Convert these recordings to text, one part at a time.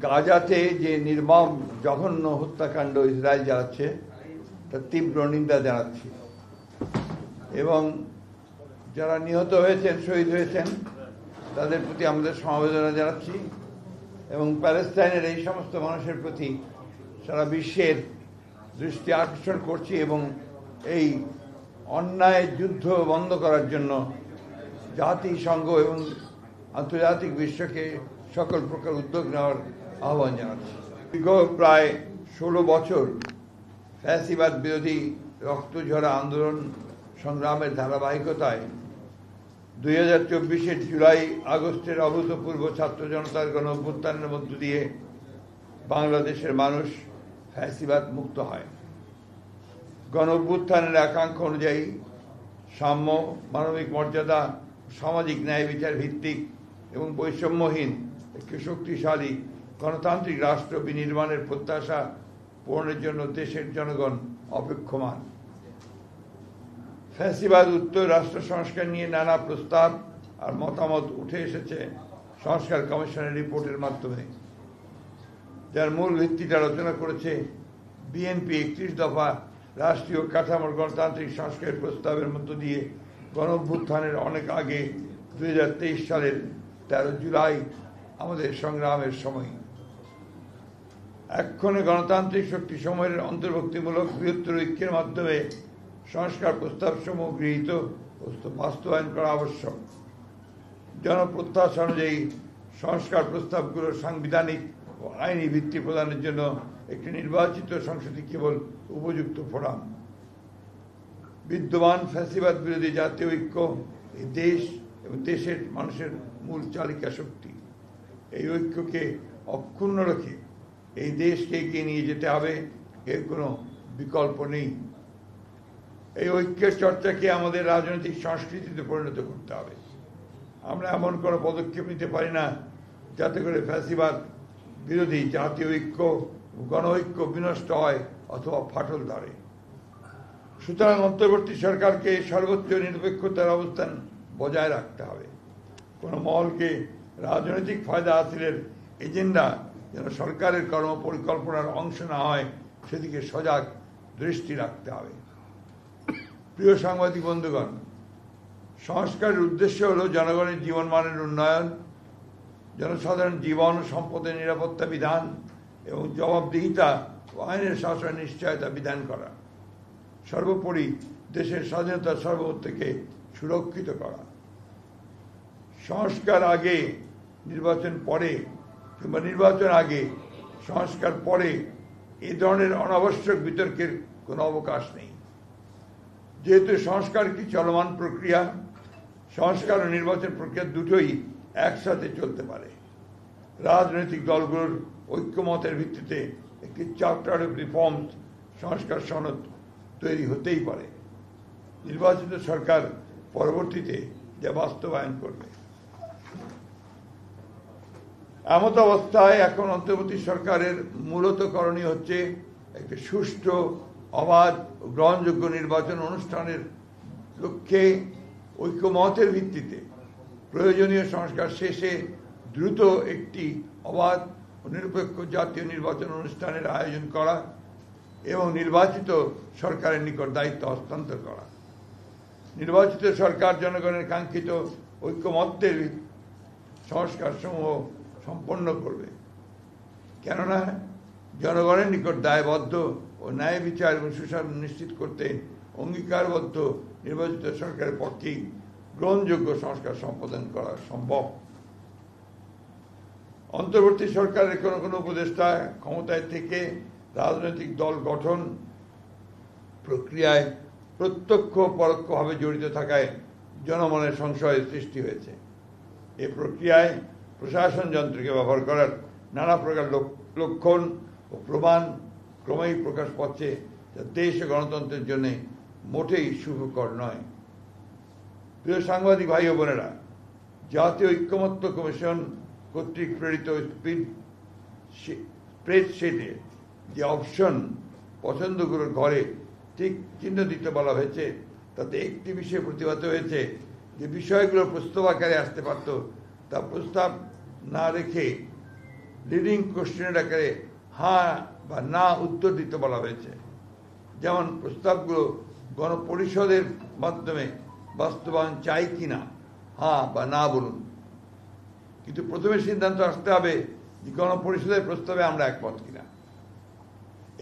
গাজাতে যে নির্মম জঘন্য হত্যাকাণ্ড ইসরায়েল চালাচ্ছে তার তীব্র নিন্দা জানাচ্ছি এবং যারা নিহত হয়েছেন, শহীদ হয়েছেন, তাদের প্রতি আমাদের সমবেদনা জানাচ্ছি এবং প্যালেস্টাইনের এই সমস্ত মানুষের প্রতি সারা বিশ্বের দৃষ্টি আকর্ষণ করছি এবং এই অন্যায় যুদ্ধ বন্ধ করার জন্য জাতিসংঘ এবং আন্তর্জাতিক বিশ্বকে সকল প্রকার উদ্যোগ নেওয়ার আহ্বান জানাচ্ছি। দীর্ঘ প্রায় 16 বছর ফ্যাসিবাদ বিরোধী রক্তঝরা আন্দোলন সংগ্রামের ধারাবাহিকতায় 2024 জুলাই আগস্টের অভূতপূর্ব ছাত্র জনতার গণ অভ্যুত্থানের মধ্য দিয়ে বাংলাদেশের মানুষ ফ্যাসিবাদ মুক্ত হয়। গণ অভ্যুত্থানের আকাঙ্ক্ষা অনুযায়ী সাম্য, মানবিক মর্যাদা, সামাজিক ন্যায় বিচার ভিত্তিক এবং বৈষম্যহীন একটি শক্তিশালী গণতান্ত্রিক রাষ্ট্র বিনির্মাণের প্রত্যাশা পূরণের জন্য দেশের জনগণ অপেক্ষমান। ফ্যাসিবাদ উত্তর রাষ্ট্র সংস্কার নিয়ে নানা প্রস্তাব আর মতামত উঠে এসেছে সংস্কার কমিশনের রিপোর্টের মাধ্যমে, যার মূল ভিত্তিটা রচনা করেছে বিএনপি 31 দফা রাষ্ট্রীয় কাঠামোর গণতান্ত্রিক সংস্কারের প্রস্তাবের মধ্য দিয়ে গণ অভ্যুত্থানের অনেক আগে 2023 সালের 13 জুলাই আমাদের সংগ্রামের সময়। এক্ষণে গণতান্ত্রিক শক্তি সময়ের অন্তর্ভুক্তিমূলক বৃহত্তর ঐক্যের মাধ্যমে সংস্কার প্রস্তাব সমূহ গৃহীত বাস্তবায়ন করা আবশ্যক। জনপ্রত্যাশা অনুযায়ী সংস্কার প্রস্তাবগুলোর সাংবিধানিক ও আইনি ভিত্তি প্রদানের জন্য একটি নির্বাচিত সংসদই কেবল উপযুক্ত ফোরাম। বিদ্যমান ফ্যাসিবাদ বিরোধী জাতীয় ঐক্য এই দেশ এবং দেশের মানুষের মূল চালিকা শক্তি। এই ঐক্যকে অক্ষুণ্ণ রেখে এই দেশকে এগিয়ে নিয়ে যেতে হবে, এর কোনো বিকল্প নেই। এই ঐক্যের চর্চাকে আমাদের রাজনৈতিক সংস্কৃতিতে পরিণত করতে হবে। আমরা এমন কোনো পদক্ষেপ নিতে পারি না যাতে করে ফ্যাসিবাদ বিরোধী জাতীয় ঐক্য গণ ঐক্য বিনষ্ট হয় অথবা ফাটল ধরে। সুতরাং অন্তর্বর্তী সরকারকে সর্বোচ্চ নিরপেক্ষতার অবস্থান বজায় রাখতে হবে। কোনো মহলকে রাজনৈতিক ফায়দা হাসিলের এজেন্ডা যেন সরকারের কর্মপরিকল্পনার অংশ না হয়, সেদিকে সজাগ দৃষ্টি রাখতে হবে। প্রিয় সাংবাদিক বন্ধুগণ, সংস্কারের উদ্দেশ্য হল জনগণের জীবনমানের উন্নয়ন, জনসাধারণ জীবন ও সম্পদের নিরাপত্তা বিধান এবং জবাবদিহিতা ও আইনের শাসনের নিশ্চয়তা বিধান করা, সর্বোপরি দেশের স্বাধীনতা সার্বভৌমত্বকে সুরক্ষিত করা। সংস্কার আগে নির্বাচন পরে কিংবা নির্বাচন আগে সংস্কার পরে এই ধরনের অনাবশ্যক বিতর্কের কোনো অবকাশ নেই। যেহেতু সংস্কার একটি চলমান প্রক্রিয়া, সংস্কার ও নির্বাচন প্রক্রিয়া দুটোই একসাথে চলতে পারে। রাজনৈতিক দলগুলোর ঐক্যমতের ভিত্তিতে একটি চার্টার অফ রিফর্মস সংস্কার সনদ তৈরি হতেই পারে। নির্বাচিত সরকার পরবর্তীতে যা বাস্তবায়ন করবে। এমত অবস্থায় এখন অন্তর্বর্তী সরকারের মূলত করণীয় হচ্ছে একটি সুষ্ঠু, অবাধ ও গ্রহণযোগ্য নির্বাচন অনুষ্ঠানের লক্ষ্যে ঐক্যমতের ভিত্তিতে প্রয়োজনীয় সংস্কার শেষে দ্রুত একটি অবাধ ও নিরপেক্ষ জাতীয় নির্বাচন অনুষ্ঠানের আয়োজন করা এবং নির্বাচিত সরকারের নিকট দায়িত্ব হস্তান্তর করা। নির্বাচিত সরকার জনগণের কাঙ্ক্ষিত ঐক্যমত্যের সংস্কার সমূহ সম্পন্ন করবে, কেননা জনগণের নিকট দায়বদ্ধ ও ন্যায় বিচার এবং সুশাসন নিশ্চিত করতে অঙ্গীকারবদ্ধ নির্বাচিত সরকারের পক্ষেই গ্রহণযোগ্য সংস্কার সম্পাদন করা সম্ভব। অন্তর্বর্তী সরকারের কোনো কোনো উপদেষ্টা ক্ষমতায় থেকে রাজনৈতিক দল গঠন প্রক্রিয়ায় প্রত্যক্ষ পরোক্ষভাবে জড়িত থাকায় জনমনের সংশয়ের সৃষ্টি হয়েছে। এ প্রক্রিয়ায় প্রশাসন যন্ত্রকে ব্যবহার করার নানা প্রকার লক্ষণ ও প্রমাণ ক্রমেই প্রকাশ পাচ্ছে, যা দেশ ও গণতন্ত্রের জন্য মোটেই শুভকর নয়। প্রিয় সাংবাদিক ভাই ও বোনেরা, জাতীয় ঐক্যমত্য কমিশন কর্তৃক প্রেরিত স্প্রেডশিটে যে অপশন পছন্দগুলোর ঘরে ঠিক চিহ্ন দিতে বলা হয়েছে, তাতে একটি বিষয়ে প্রতিবাদ হয়েছে যে বিষয়গুলো প্রস্তাব আকারে আসতে পারত তা প্রস্তাব না রেখে লিডিং কোশ্চেনের আকারে হ্যাঁ বা না উত্তর দিতে বলা হয়েছে। যেমন প্রস্তাবগুলো গণপরিষদের মাধ্যমে বাস্তবায়ন চাই কিনা হ্যাঁ বা না বলুন, কিন্তু প্রথমে সিদ্ধান্ত আসতে হবে যে গণপরিষদের প্রস্তাবে আমরা একমত কিনা।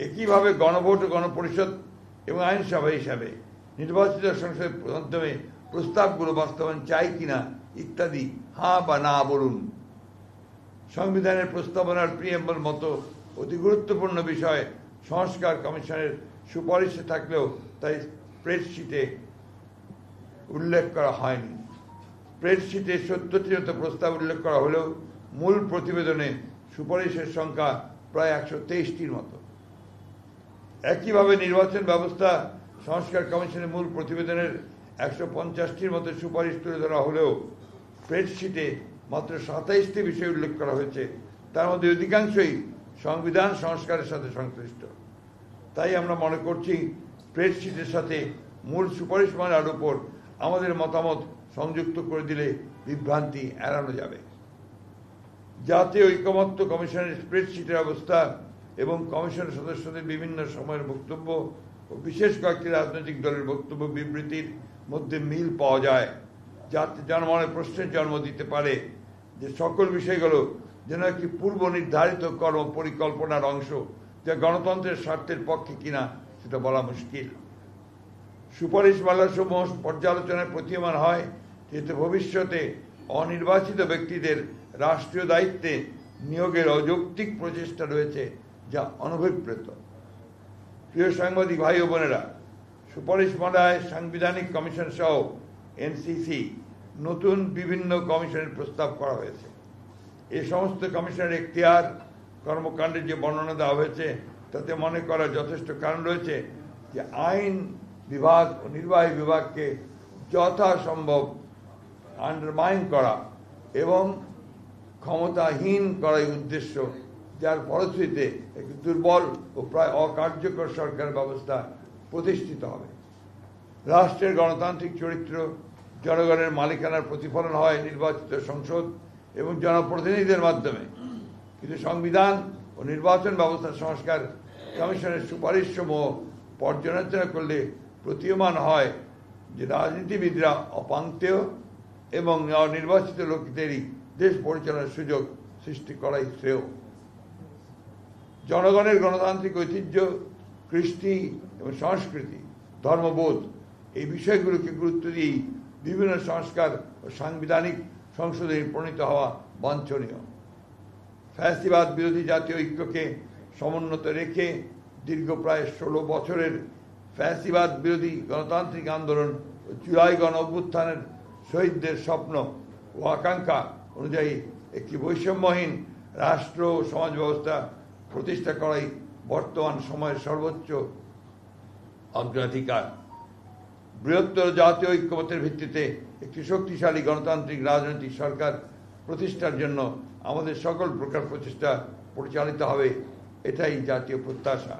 একইভাবে গণভোট ও গণপরিষদ এবং আইনসভা হিসাবে নির্বাচিত সংসদের মাধ্যমে প্রস্তাবগুলো বাস্তবায়ন চাই কিনা ইত্যাদি হ্যাঁ বা না বলুন। সংবিধানের প্রস্তাবনার প্রিএম্বল মতো অতি গুরুত্বপূর্ণ বিষয় সংস্কার কমিশনের সুপারিশে থাকলেও তাই স্প্রেডশিটে উল্লেখ করা হয়নি। স্প্রেডশিটে 70টির মতো প্রস্তাব উল্লেখ করা হলেও মূল প্রতিবেদনে সুপারিশের সংখ্যা প্রায় 123টির মতো। একইভাবে নির্বাচন ব্যবস্থা সংস্কার কমিশনের মূল প্রতিবেদনের 150টির মতো সুপারিশ তুলে ধরা হলেও স্প্রেডশিটে মাত্র 27টি বিষয় উল্লেখ করা হয়েছে, তার মধ্যে অধিকাংশই সংবিধান সংস্কারের সাথে সংশ্লিষ্ট। তাই আমরা মনে করছি স্প্রেডশিটের সাথে মূল সুপারিশমালার উপর আমাদের মতামত সংযুক্ত করে দিলে বিভ্রান্তি এড়ানো যাবে। জাতীয় ঐকমত্য কমিশনের স্প্রেডশিটের অবস্থা এবং কমিশনের সদস্যদের বিভিন্ন সময়ের বক্তব্য ও বিশেষ কয়েকটি রাজনৈতিক দলের বক্তব্য বিবৃতির মধ্যে মিল পাওয়া যায়, যাতে জনমনে প্রশ্নের জন্ম দিতে পারে যে সকল বিষয়গুলো যেন একটি পূর্ব নির্ধারিত কর্ম পরিকল্পনার অংশ, যা গণতন্ত্রের স্বার্থের পক্ষে কিনা সেটা বলা মুশকিল। সুপারিশমালার সমূহ পর্যালোচনায় প্রতীয়মান হয় যেহেতু ভবিষ্যতে অনির্বাচিত ব্যক্তিদের রাষ্ট্রীয় দায়িত্বে নিয়োগের অযৌক্তিক প্রচেষ্টা রয়েছে, যা অনভিপ্রেত। প্রিয় সাংবাদিক ভাই ও বোনেরা, সুপারিশমালায় সাংবিধানিক কমিশন সহ এনসিসি নতুন বিভিন্ন কমিশনের প্রস্তাব করা হয়েছে। এই সমস্ত কমিশনের এখতিয়ার কর্মকাণ্ডের যে বর্ণনা দেওয়া হয়েছে তাতে মনে করার যথেষ্ট কারণ রয়েছে যে আইন বিভাগ ও নির্বাহী বিভাগকে যথাসম্ভব আন্ডারমাইন করা এবং ক্ষমতাহীন করাই উদ্দেশ্য, যার ফলশ্রুতিতে একটি দুর্বল ও প্রায় অকার্যকর সরকার ব্যবস্থা প্রতিষ্ঠিত হবে। রাষ্ট্রের গণতান্ত্রিক চরিত্র জনগণের মালিকানার প্রতিফলন হয় নির্বাচিত সংসদ এবং জনপ্রতিনিধিদের মাধ্যমে, কিন্তু সংবিধান ও নির্বাচন ব্যবস্থা সংস্কার কমিশনের সুপারিশসমূহ পর্যালোচনা করলে প্রতীয়মান হয় যে রাজনীতিবিদরা অপাঙ্ক্তেয় এবং নির্বাচিত লোকদেরই দেশ পরিচালনার সুযোগ সৃষ্টি করাই শ্রেয়। জনগণের গণতান্ত্রিক ঐতিহ্য, কৃষ্টি এবং সংস্কৃতি, ধর্মবোধ এই বিষয়গুলোকে গুরুত্ব দিয়েই বিভিন্ন সংস্কার ও সাংবিধানিক সংশোধনী প্রণীত হওয়া বাঞ্ছনীয়। ফ্যাসিবাদ বিরোধী জাতীয় ঐক্যকে সমুন্নত রেখে দীর্ঘ প্রায় 16 বছরের ফ্যাসিবাদ বিরোধী গণতান্ত্রিক আন্দোলন ও জুলাই গণ অভ্যুত্থানের শহীদদের স্বপ্ন ও আকাঙ্ক্ষা অনুযায়ী একটি বৈষম্যহীন রাষ্ট্র ও সমাজ ব্যবস্থা প্রতিষ্ঠা করাই বর্তমান সময়ের সর্বোচ্চ অগ্রাধিকার। বৃহত্তর জাতীয় ঐক্যমত্যের ভিত্তিতে একটি শক্তিশালী গণতান্ত্রিক রাজনৈতিক সরকার প্রতিষ্ঠার জন্য আমাদের সকল প্রকার প্রচেষ্টা পরিচালিত হবে, এটাই জাতীয় প্রত্যাশা।